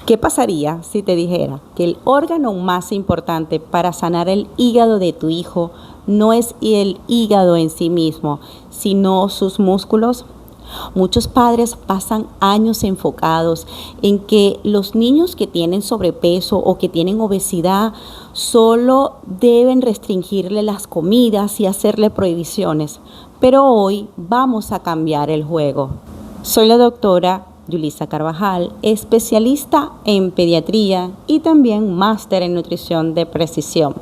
¿Qué pasaría si te dijera que el órgano más importante para sanar el hígado de tu hijo no es el hígado en sí mismo, sino sus músculos? Muchos padres pasan años enfocados en que los niños que tienen sobrepeso o que tienen obesidad solo deben restringirle las comidas y hacerle prohibiciones. Pero hoy vamos a cambiar el juego. Soy la doctora Yulisa Carvajal, especialista en pediatría y también máster en nutrición de precisión.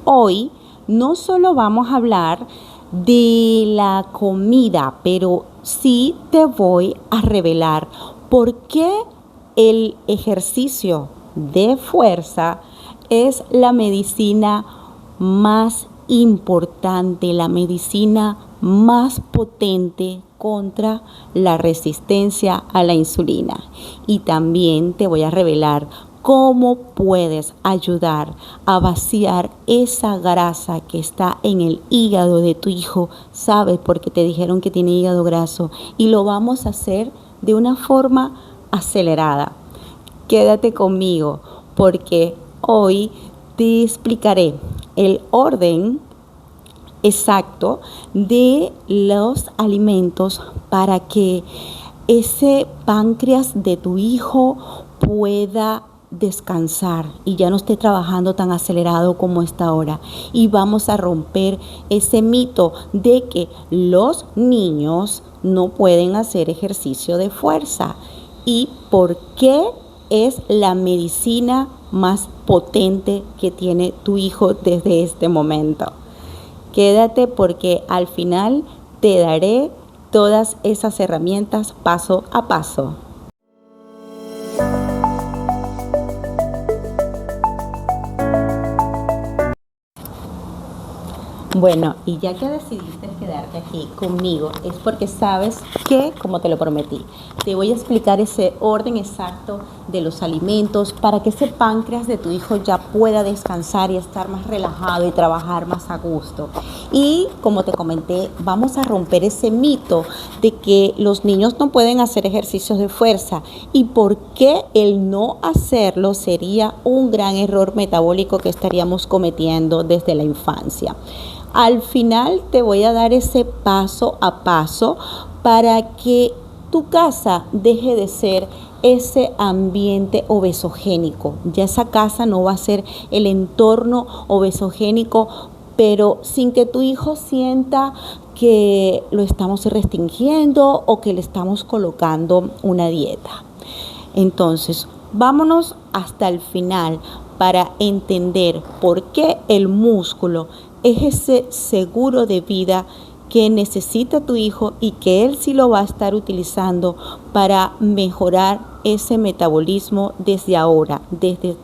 Hoy no solo vamos a hablar de la comida, pero sí te voy a revelar por qué el ejercicio de fuerza es la medicina más importante, la medicina más potente contra la resistencia a la insulina. Y también te voy a revelar cómo puedes ayudar a vaciar esa grasa que está en el hígado de tu hijo. ¿Sabes? Porque te dijeron que tiene hígado graso y lo vamos a hacer de una forma acelerada. Quédate conmigo porque hoy te explicaré el orden exacto de los alimentos para que ese páncreas de tu hijo pueda descansar y ya no esté trabajando tan acelerado como está ahora. Y vamos a romper ese mito de que los niños no pueden hacer ejercicio de fuerza y por qué es la medicina más potente que tiene tu hijo desde este momento. Quédate porque al final te daré todas esas herramientas paso a paso. Bueno, y ya que decidiste quedarte aquí conmigo, es porque sabes que, como te lo prometí, te voy a explicar ese orden exacto de los alimentos para que ese páncreas de tu hijo ya pueda descansar y estar más relajado y trabajar más a gusto. Y como te comenté, vamos a romper ese mito de que los niños no pueden hacer ejercicios de fuerza y por qué el no hacerlo sería un gran error metabólico que estaríamos cometiendo desde la infancia. Al final te voy a dar ese paso a paso para que tu casa deje de ser ese ambiente obesogénico. Ya esa casa no va a ser el entorno obesogénico, pero sin que tu hijo sienta que lo estamos restringiendo o que le estamos colocando una dieta. Entonces, vámonos hasta el final para entender por qué el músculo es ese seguro de vida que necesita tu hijo y que él sí lo va a estar utilizando para mejorar ese metabolismo desde ahora, desde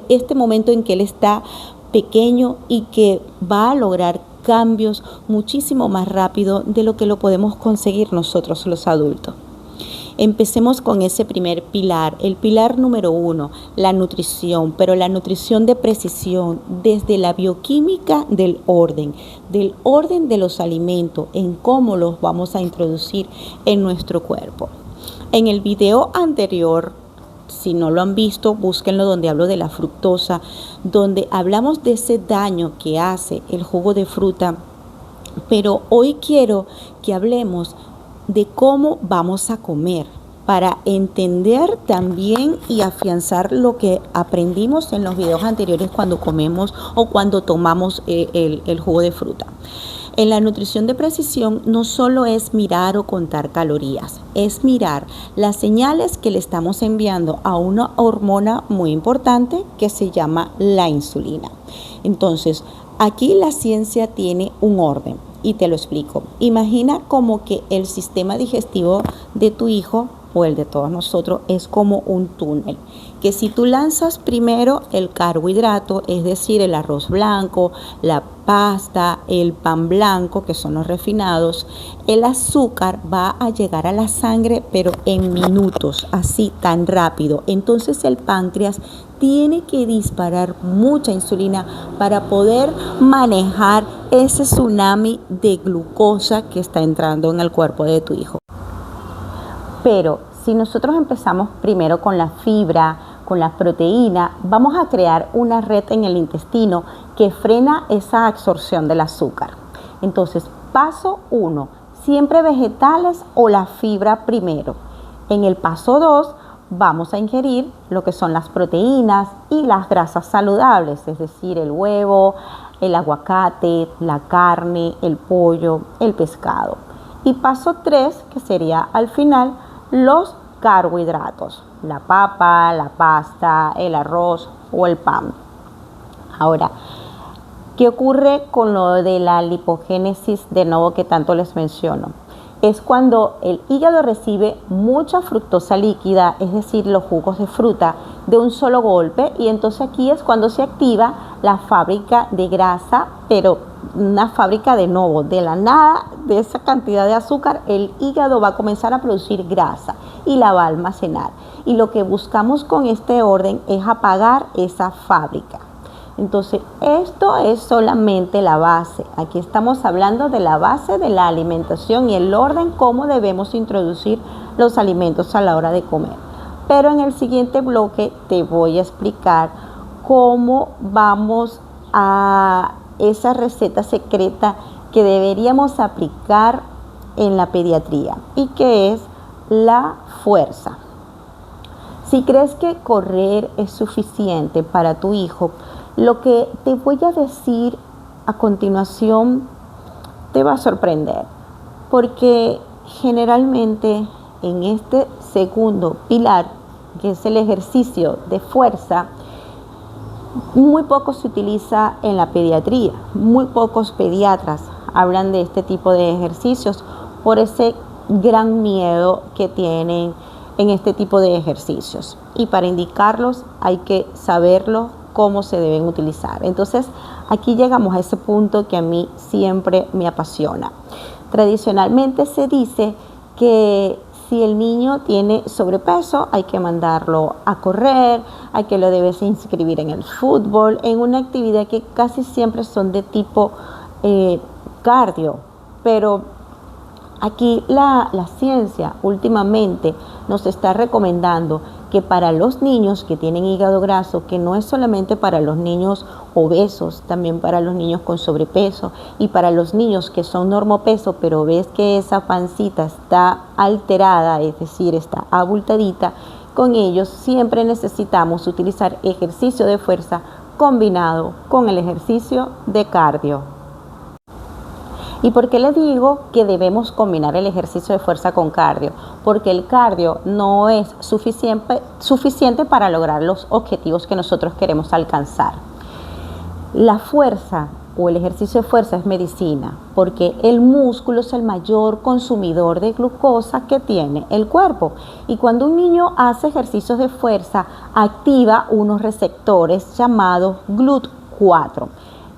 este momento en que él está pequeño y que va a lograr cambios muchísimo más rápido de lo que lo podemos conseguir nosotros los adultos. Empecemos con ese primer pilar, el pilar número 1, la nutrición, pero la nutrición de precisión desde la bioquímica del orden de los alimentos, en cómo los vamos a introducir en nuestro cuerpo. En el video anterior, si no lo han visto, búsquenlo donde hablo de la fructosa, donde hablamos de ese daño que hace el jugo de fruta, pero hoy quiero que hablemos de cómo vamos a comer para entender también y afianzar lo que aprendimos en los videos anteriores cuando comemos o cuando tomamos el jugo de fruta. En la nutrición de precisión no solo es mirar o contar calorías, es mirar las señales que le estamos enviando a una hormona muy importante que se llama la insulina. Entonces, aquí la ciencia tiene un orden. Y te lo explico. Imagina como que el sistema digestivo de tu hijo o el de todos nosotros es como un túnel. Que si tú lanzas primero el carbohidrato, es decir, el arroz blanco, la pasta, el pan blanco, que son los refinados, el azúcar va a llegar a la sangre, pero en minutos, así tan rápido. Entonces el páncreas tiene que disparar mucha insulina para poder manejar ese tsunami de glucosa que está entrando en el cuerpo de tu hijo. Pero si nosotros empezamos primero con la fibra, con la proteína, vamos a crear una red en el intestino que frena esa absorción del azúcar. Entonces, paso 1, siempre vegetales o la fibra primero. En el paso 2, vamos a ingerir lo que son las proteínas y las grasas saludables, es decir, el huevo, el aguacate, la carne, el pollo, el pescado. Y paso 3, que sería al final, los carbohidratos, la papa, la pasta, el arroz o el pan. Ahora, ¿qué ocurre con lo de la lipogénesis de nuevo que tanto les menciono? Es cuando el hígado recibe mucha fructosa líquida, es decir, los jugos de fruta, de un solo golpe, y entonces aquí es cuando se activa la fábrica de grasa, pero una fábrica de nuevo, de la nada, de esa cantidad de azúcar, el hígado va a comenzar a producir grasa y la va a almacenar. Y lo que buscamos con este orden es apagar esa fábrica. Entonces, esto es solamente la base. Aquí estamos hablando de la base de la alimentación y el orden cómo debemos introducir los alimentos a la hora de comer. Pero en el siguiente bloque te voy a explicar cómo vamos a esa receta secreta que deberíamos aplicar en la pediatría y que es la fuerza. Si crees que correr es suficiente para tu hijo, lo que te voy a decir a continuación te va a sorprender, porque generalmente en este segundo pilar, que es el ejercicio de fuerza, muy poco se utiliza en la pediatría. Muy pocos pediatras hablan de este tipo de ejercicios por ese gran miedo que tienen en este tipo de ejercicios. Y para indicarlos hay que saberlo cómo se deben utilizar. Entonces, aquí llegamos a ese punto que a mí siempre me apasiona. Tradicionalmente se dice que si el niño tiene sobrepeso, hay que mandarlo a correr, hay que lo debes inscribir en el fútbol, en una actividad que casi siempre son de tipo cardio. Pero aquí la ciencia últimamente nos está recomendando que para los niños que tienen hígado graso, que no es solamente para los niños obesos, también para los niños con sobrepeso y para los niños que son normopeso, pero ves que esa pancita está alterada, es decir, está abultadita, con ellos siempre necesitamos utilizar ejercicio de fuerza combinado con el ejercicio de cardio. ¿Y por qué les digo que debemos combinar el ejercicio de fuerza con cardio? Porque el cardio no es suficiente para lograr los objetivos que nosotros queremos alcanzar. La fuerza o el ejercicio de fuerza es medicina, porque el músculo es el mayor consumidor de glucosa que tiene el cuerpo. Y cuando un niño hace ejercicios de fuerza, activa unos receptores llamados GLUT4.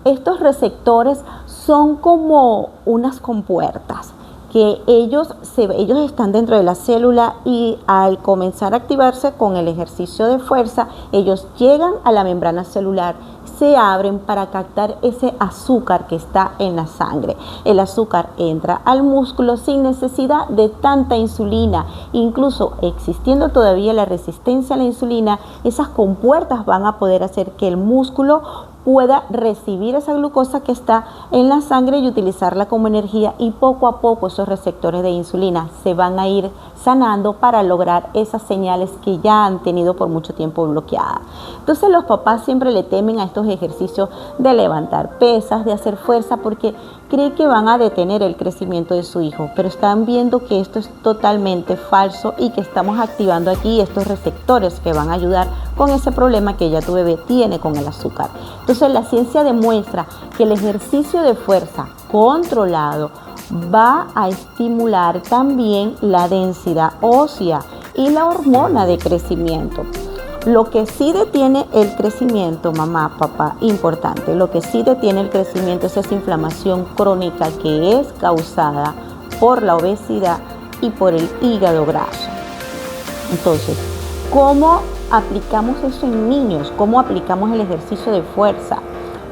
Estos receptores son como unas compuertas que ellos están dentro de la célula y al comenzar a activarse con el ejercicio de fuerza, ellos llegan a la membrana celular, se abren para captar ese azúcar que está en la sangre. El azúcar entra al músculo sin necesidad de tanta insulina. Incluso existiendo todavía la resistencia a la insulina, esas compuertas van a poder hacer que el músculo pueda recibir esa glucosa que está en la sangre y utilizarla como energía, y poco a poco esos receptores de insulina se van a ir sanando para lograr esas señales que ya han tenido por mucho tiempo bloqueadas. Entonces los papás siempre le temen a estos ejercicios de levantar pesas, de hacer fuerza, porque creen que van a detener el crecimiento de su hijo, pero están viendo que esto es totalmente falso y que estamos activando aquí estos receptores que van a ayudar con ese problema que ya tu bebé tiene con el azúcar. Entonces la ciencia demuestra que el ejercicio de fuerza controlado va a estimular también la densidad ósea y la hormona de crecimiento. Lo que sí detiene el crecimiento, mamá, papá, importante, lo que sí detiene el crecimiento es esa inflamación crónica que es causada por la obesidad y por el hígado graso. Entonces, ¿cómo aplicamos eso en niños? ¿Cómo aplicamos el ejercicio de fuerza?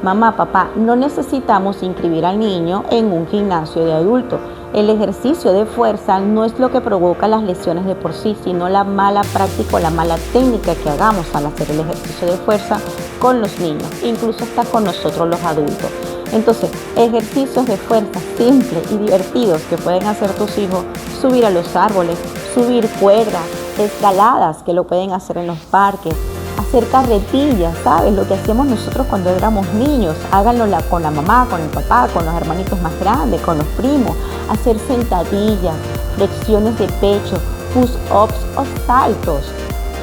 Mamá, papá, no necesitamos inscribir al niño en un gimnasio de adultos. El ejercicio de fuerza no es lo que provoca las lesiones de por sí, sino la mala práctica o la mala técnica que hagamos al hacer el ejercicio de fuerza con los niños, incluso hasta con nosotros los adultos. Entonces, ejercicios de fuerza simples y divertidos que pueden hacer tus hijos: subir a los árboles, subir cuerdas, escaladas que lo pueden hacer en los parques, hacer carretillas, ¿sabes? Lo que hacíamos nosotros cuando éramos niños. Háganlo con la mamá, con el papá, con los hermanitos más grandes, con los primos. Hacer sentadillas, flexiones de pecho, push-ups o saltos.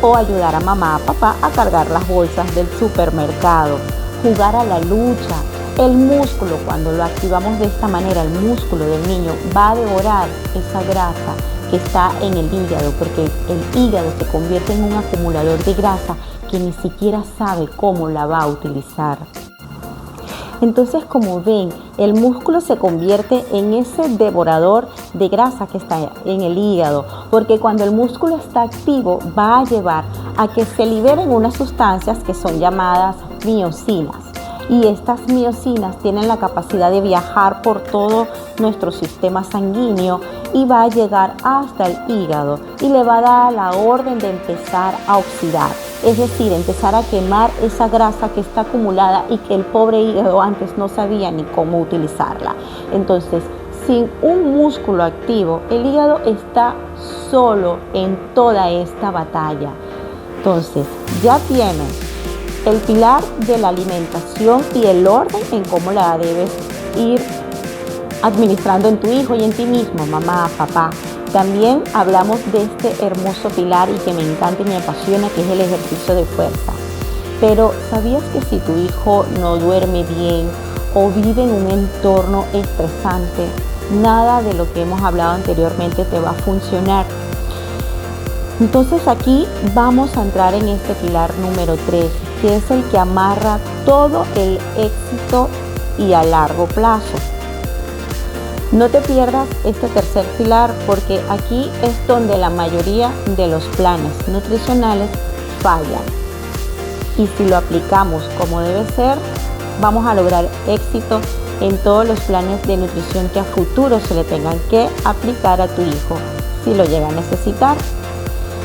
O ayudar a mamá, a papá a cargar las bolsas del supermercado. Jugar a la lucha. El músculo, cuando lo activamos de esta manera, el músculo del niño va a devorar esa grasa que está en el hígado, porque el hígado se convierte en un acumulador de grasa que ni siquiera sabe cómo la va a utilizar. Entonces, como ven, el músculo se convierte en ese devorador de grasa que está en el hígado, porque cuando el músculo está activo va a llevar a que se liberen unas sustancias que son llamadas miocinas. Y estas miocinas tienen la capacidad de viajar por todo nuestro sistema sanguíneo y va a llegar hasta el hígado y le va a dar la orden de empezar a oxidar, es decir, empezar a quemar esa grasa que está acumulada y que el pobre hígado antes no sabía ni cómo utilizarla. Entonces, sin un músculo activo, el hígado está solo en toda esta batalla. Entonces, ya tienes el pilar de la alimentación y el orden en cómo la debes ir administrando en tu hijo y en ti mismo, mamá, papá. También hablamos de este hermoso pilar y que me encanta y me apasiona, que es el ejercicio de fuerza. Pero ¿sabías que si tu hijo no duerme bien o vive en un entorno estresante, nada de lo que hemos hablado anteriormente te va a funcionar? Entonces aquí vamos a entrar en este pilar número 3, que es el que amarra todo el éxito y a largo plazo. No te pierdas este tercer pilar, porque aquí es donde la mayoría de los planes nutricionales fallan. Y si lo aplicamos como debe ser, vamos a lograr éxito en todos los planes de nutrición que a futuro se le tengan que aplicar a tu hijo, si lo llega a necesitar.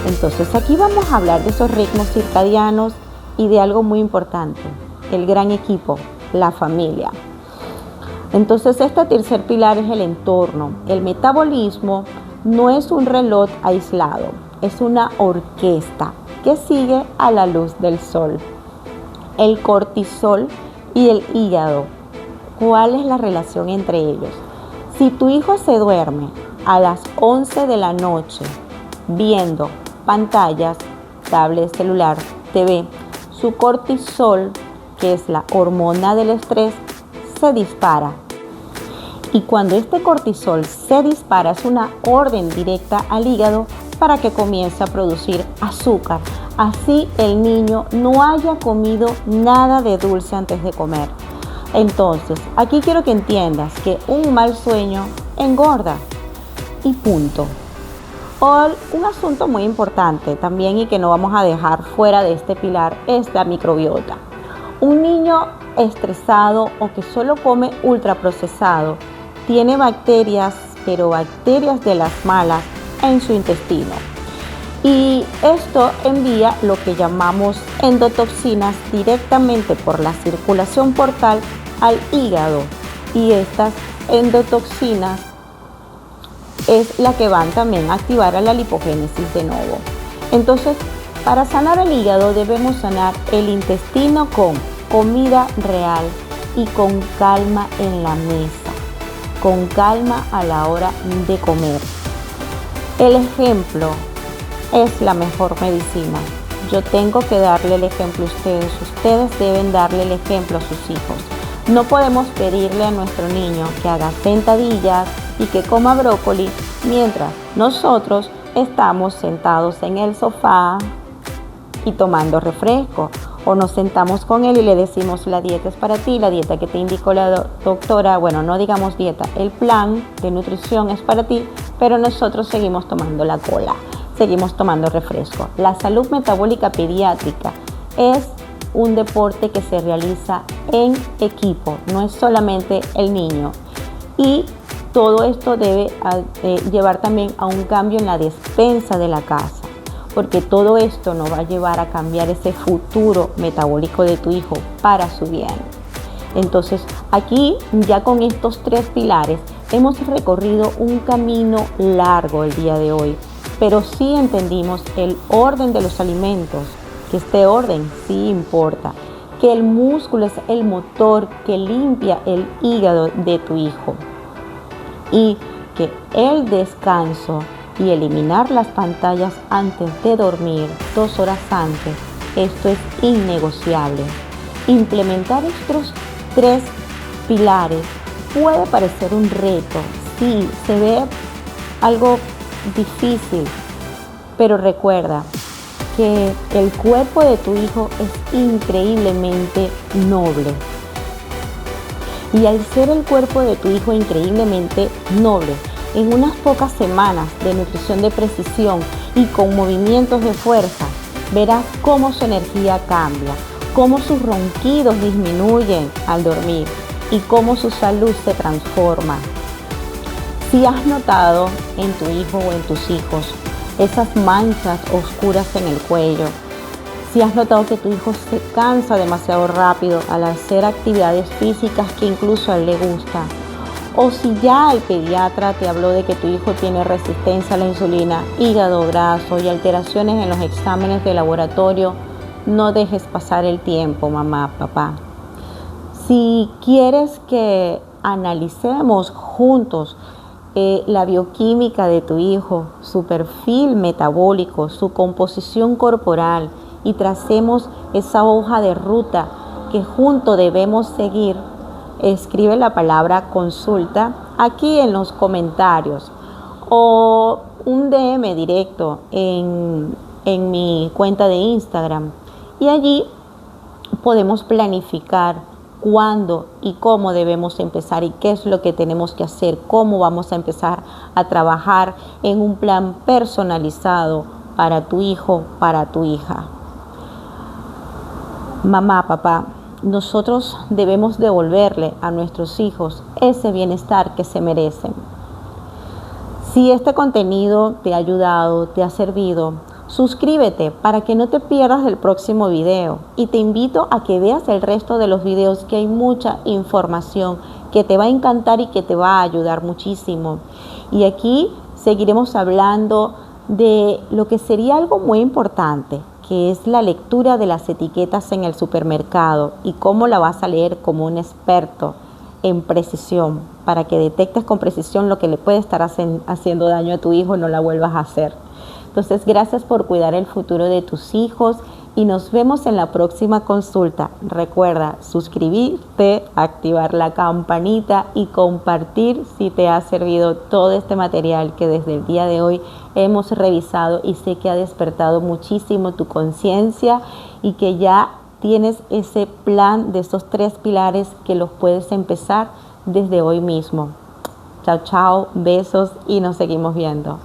Entonces aquí vamos a hablar de esos ritmos circadianos y de algo muy importante, el gran equipo, la familia. Entonces este tercer pilar es el entorno. El metabolismo no es un reloj aislado, es una orquesta que sigue a la luz del sol. El cortisol y el hígado, ¿cuál es la relación entre ellos? Si tu hijo se duerme a las 11 de la noche viendo pantallas, tablet, celular, TV, su cortisol, que es la hormona del estrés, se dispara. Y cuando este cortisol se dispara, es una orden directa al hígado para que comience a producir azúcar. Así el niño no haya comido nada de dulce antes de comer. Entonces, aquí quiero que entiendas que un mal sueño engorda y punto. Un asunto muy importante también y que no vamos a dejar fuera de este pilar es la microbiota. Un niño estresado o que solo come ultraprocesado tiene bacterias, pero bacterias de las malas en su intestino. Y esto envía lo que llamamos endotoxinas directamente por la circulación portal al hígado. Y estas endotoxinas es la que van también a activar a la lipogénesis de nuevo. Entonces, para sanar el hígado debemos sanar el intestino con comida real y con calma en la mesa, con calma a la hora de comer. El ejemplo es la mejor medicina. Yo tengo que darle el ejemplo a ustedes. Ustedes deben darle el ejemplo a sus hijos. No podemos pedirle a nuestro niño que haga sentadillas y que coma brócoli mientras nosotros estamos sentados en el sofá y tomando refresco. O nos sentamos con él y le decimos: la dieta es para ti, la dieta que te indicó la doctora, bueno, no digamos dieta, el plan de nutrición es para ti, pero nosotros seguimos tomando la cola, seguimos tomando refresco. La salud metabólica pediátrica es un deporte que se realiza en equipo, no es solamente el niño. Y todo esto debe llevar también a un cambio en la despensa de la casa, porque todo esto nos va a llevar a cambiar ese futuro metabólico de tu hijo para su bien. Entonces, aquí ya con estos 3 pilares hemos recorrido un camino largo el día de hoy, pero sí entendimos el orden de los alimentos, que este orden sí importa, que el músculo es el motor que limpia el hígado de tu hijo y que el descanso y eliminar las pantallas antes de dormir 2 horas antes, esto es innegociable. Implementar estos 3 pilares puede parecer un reto, sí, se ve algo difícil, pero recuerda que el cuerpo de tu hijo es increíblemente noble. Y al ser el cuerpo de tu hijo increíblemente noble, en unas pocas semanas de nutrición de precisión y con movimientos de fuerza, verás cómo su energía cambia, cómo sus ronquidos disminuyen al dormir y cómo su salud se transforma. Si has notado en tu hijo o en tus hijos esas manchas oscuras en el cuello, si has notado que tu hijo se cansa demasiado rápido al hacer actividades físicas que incluso a él le gusta, o si ya el pediatra te habló de que tu hijo tiene resistencia a la insulina, hígado graso y alteraciones en los exámenes de laboratorio, no dejes pasar el tiempo, mamá, papá. Si quieres que analicemos juntos la bioquímica de tu hijo, su perfil metabólico, su composición corporal y tracemos esa hoja de ruta que juntos debemos seguir, escribe la palabra consulta aquí en los comentarios o un DM directo en mi cuenta de Instagram y allí podemos planificar cuándo y cómo debemos empezar y qué es lo que tenemos que hacer, cómo vamos a empezar a trabajar en un plan personalizado para tu hijo, para tu hija. Mamá, papá, nosotros debemos devolverle a nuestros hijos ese bienestar que se merecen. Si este contenido te ha ayudado, te ha servido, suscríbete para que no te pierdas el próximo video y te invito a que veas el resto de los videos, que hay mucha información que te va a encantar y que te va a ayudar muchísimo. Y aquí seguiremos hablando de lo que sería algo muy importante, que es la lectura de las etiquetas en el supermercado y cómo la vas a leer como un experto en precisión para que detectes con precisión lo que le puede estar haciendo daño a tu hijo y no la vuelvas a hacer. Entonces, gracias por cuidar el futuro de tus hijos y nos vemos en la próxima consulta. Recuerda suscribirte, activar la campanita y compartir si te ha servido todo este material que desde el día de hoy hemos revisado y sé que ha despertado muchísimo tu conciencia y que ya tienes ese plan de esos 3 pilares que los puedes empezar desde hoy mismo. Chao, chao, besos y nos seguimos viendo.